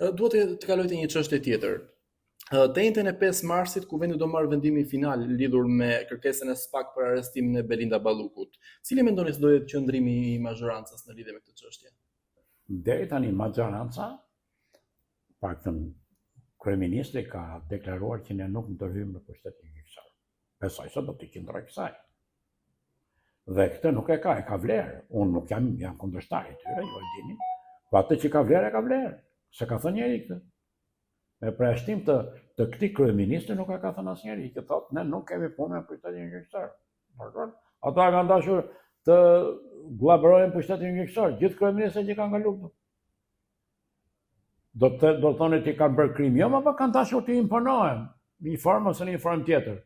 Duhet të kaloj te një çështje tjetër. Të njëjtën e 5 marsit, kuvendi do marrë vendimin final lidhur me kërkesën e SPAK për arrestimin e Belinda Ballukut. Cili mendoni se do jetë qëndrimi i majorancës në lidhje me këtë çështje? Deri tani majoranca, paktën kryeministri ka deklaruar që ne nuk ndërhyjmë në pushtetin gjyqësor. Besoj se do të qëndroj kësaj. Dhe këtë nuk e ka vlerë. Unë nuk jam kundërshtar i tyre, ju e dini. Po atë që ka vlerë, se ka thënë njëri këtë. Me përjashtim të këtij kryeministri nuk e ka thënë asnjëri, që thotë ne nuk kemi punë me pushtetin gjyqësor. Ata kanë dashur të vllavorojnë pushtetin gjyqësor, gjithë kryeministët që kanë kaluar. Do thonë që kanë bërë krim, jo, apo kanë dashur të imponohen në një formë ose në një formë tjetër.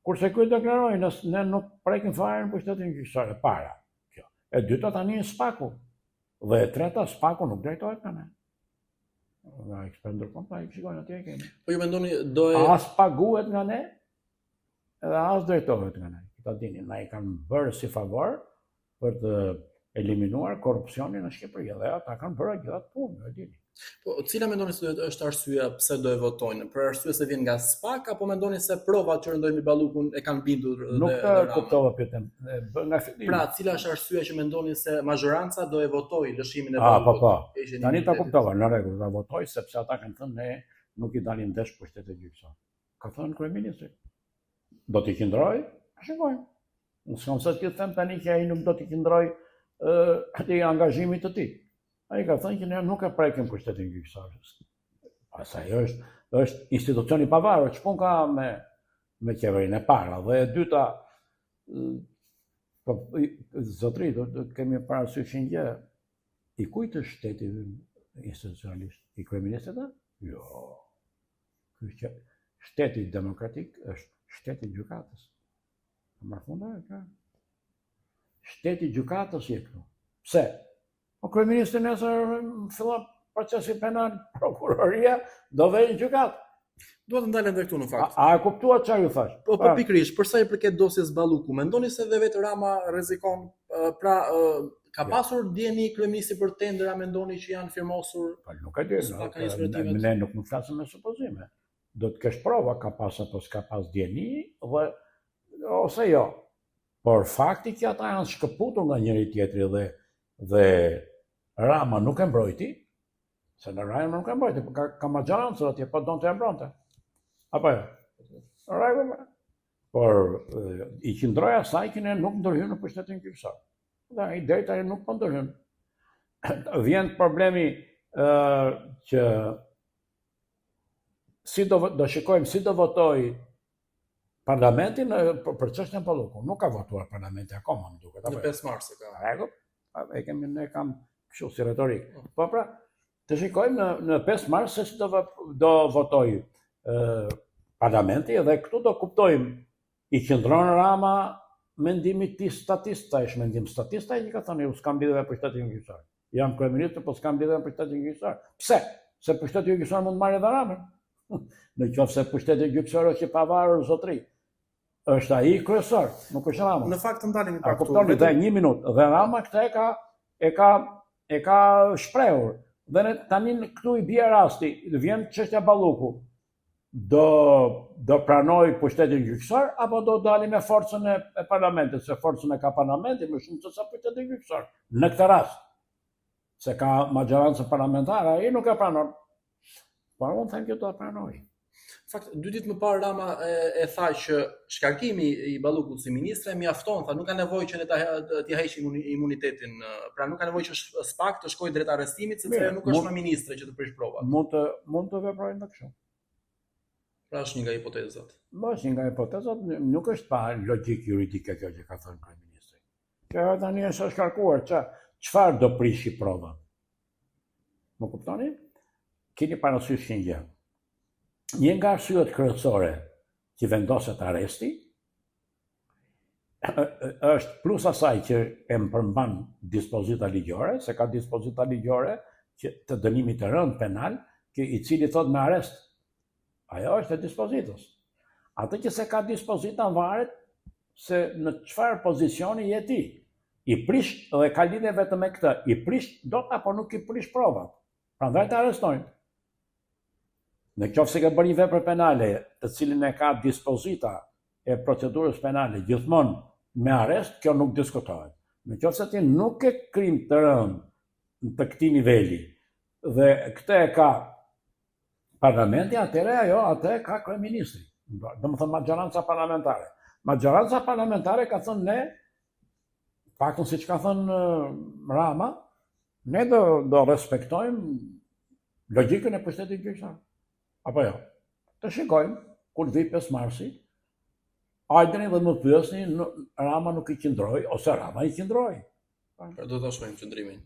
Kurse ky deklaroi ne nuk prekim fare në pushtetin gjyqësor e para. Kjo. E dyta tani është SPAK-u. Dhe e treta SPAK-u nuk drejtohet nga ne. Nga ekspender kompa, i shikojnë atje kemi. Po ju mendoni as paguhet nga ne, edhe as drejtohet nga ne. Ta dini, na i kanë bërë si favor për të eliminuar korrupsionin në Shqipëri, dhe ata kanë bërë gjithë atë punë, e dini. Po, cila mendoni se është arsyeja pse do e votojnë? Për arsye se vjen nga SPAK, apo mendoni se provat që rëndojnë Ballukun e kanë bindur dhe Nuk e kuptova pyetjen. Nga fillimi. Pra, cila është arsyeja që mendoni se majoranca do e votojë lëshimin e Ballukut? Po. Tani ta kuptova, në rregull, ta votoj sepse ata kanë thënë ne nuk i dalim ndesh pushtetet gjyqësore. Ka thënë kryeministri. Do t'i qëndroj? Shikojmë. Unë s'kam sa të them tani që ai nuk do t'i qëndroj atë angazhimit të tij. Ai ka thënë që ne nuk e prekim pushtetin gjyqësor. Pastaj është institucion i pavarur, ç'pun ka me qeverinë e para, dhe e dyta zotëri, do kemi parasysh një gjë. I kujt është shteti institucionalisht? I kryeministrit? Jo. Ky shteti demokratik është shteti i gjykatës. Ma fundar ka. Shteti i gjykatës je këtu. Pse? Po kryeministri nesër fillon procesi penal, prokuroria do vejë në gjykatë. Duhet të ndalen edhe këtu në fakt. A e kuptuat çfarë ju thash? Po pikërisht, për sa i përket dosjes Balluku, mendoni se edhe vetë Rama rrezikon, ka pasur dieni kryeministri për tendera, mendoni që janë firmosur? Po nuk e di, ne nuk flasim me supozime. Do të kesh prova ka pas apo s'ka pas dieni, ose jo. Por fakti që ata janë shkëputur nga njëri tjetri dhe Rama nuk e mbrojti, se në Rama nuk e mbrojti, ka majorancë atje, po donte e mbronte. Apo jo? Rregull. Por i qëndroi asaj që ne nuk ndërhyjmë në pushtetin gjyqësor. Dhe ai drejtari nuk po ndërhyjmë. Vjen problemi që do shikojmë si do votoj parlamentin për çështjen Ballukut. Nuk ka votuar parlamenti akoma, më duket. Në 5 mars e ka. Rregull. Ne kam kështu si retorik. Po pra, të shikojmë në 5 mars se si do votoj parlamenti, dhe këtu do kuptojmë i qëndron Rama mendimit të statista, është mendim statista që ka thënë u s'kam lidhje me pushtetin gjyqësor. Jam kryeminist, po s'kam lidhje me pushtetin gjyqësor. Pse? Se pushteti gjyqësor mund të marrë edhe Ramën. Në qoftë se pushteti gjyqësor është i pavarur zotëri. Është ai kryesor, nuk është Rama. Në fakt të ndalemi pak këtu. Kuptoni dhe 1 minutë. Dhe Rama këtë e ka shprehur. Dhe ne tani këtu i bie rasti, vjen çështja Balluku. Do pranoj pushtetin gjyqësor apo do dalim me forcën e parlamentit, se forcën e ka parlamenti më shumë se sa pushtetin gjyqësor. Në këtë rast, se ka majorancë parlamentare, ai nuk e pranon. Por unë them që do ta pranoj. Në fakt, 2 ditë më parë Rama e tha që shkarkimi i Ballukut si ministre mjafton, tha nuk ka nevojë që ne t'i heqim imunitetin, pra nuk ka nevojë që SPAK të shkojë drejt arrestimit sepse nuk është më ministre që të prish provat. Mund të veprojnë me kështu. Pra është një nga hipotezat. Është një nga hipotezat, nuk është pa logjik juridike kjo që ka thënë kryeministri. Kjo tani është shkarkuar, çfarë do prishi provat? Më kuptoni? Keni parasysh një gjë. Një nga arsyet kryesore që vendoset arresti është plus asaj që e përmban dispozita ligjore, se ka dispozita ligjore që të dënimit të rënd penal, i cili thot me arrest. Ajo është e dispozitës. Atë që se ka dispozita varet se në çfarë pozicioni je ti. I prish, dhe ka lidhje vetëm me këtë, i prish dot apo nuk i prish provat. Prandaj të arrestojnë. Në qoftë se ka bërë një vepër penale, të cilin e ka dispozita e procedurës penale gjithmonë me arrest, kjo nuk diskutohet. Në qoftë se ti nuk ke krim të rënd të këtij niveli dhe këtë e ka parlamenti, atë e ka kryeministri. Domethënë maggjoranca parlamentare. Maggjoranca parlamentare ka thënë ne, paktën siç ka thënë Rama, ne do respektojmë logjikën e pushtetit gjyqtar. Apo jo? Të shikojmë, kur vi 5 marsi, hajdeni dhe më pyesni, Rama nuk i qëndroi, ose Rama i qëndroi. Do ta shohim qëndrimin.